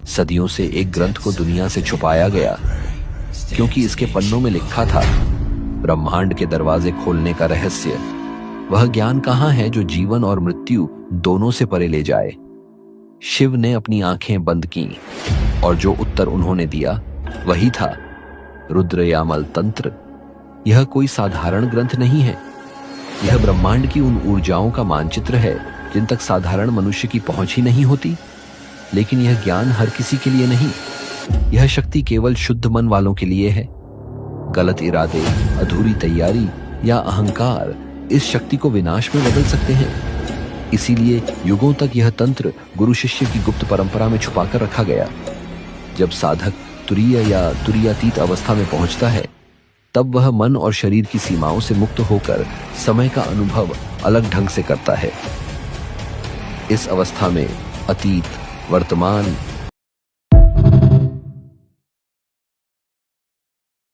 सदियों से एक ग्रंथ को दुनिया से छुपाया गया, क्योंकि इसके पन्नों में लिखा था ब्रह्मांड के दरवाजे खोलने का रहस्य। वह ज्ञान कहाँ है जो जीवन और मृत्यु दोनों से परे ले जाए। शिव ने अपनी आंखें बंद की और जो उत्तर उन्होंने दिया वही था रुद्रयामल तंत्र। यह कोई साधारण ग्रंथ नहीं है, यह ब्रह्मांड की उन ऊर्जाओं का मानचित्र है जिन तक साधारण मनुष्य की पहुंच ही नहीं होती। लेकिन यह ज्ञान हर किसी के लिए नहीं, यह शक्ति केवल शुद्ध मन वालों के लिए है। गलत इरादे, अधूरी तैयारी या अहंकार इस शक्ति को विनाश में बदल सकते हैं। इसीलिए युगों तक यह तंत्र गुरु शिष्य की गुप्त परंपरा में छुपाकर रखा गया। जब साधक तुरीय या तुरीयातीत अवस्था में पहुंचता है, तब वह मन और शरीर की सीमाओं से मुक्त होकर समय का अनुभव अलग ढंग से करता है। इस अवस्था में अतीत, वर्तमान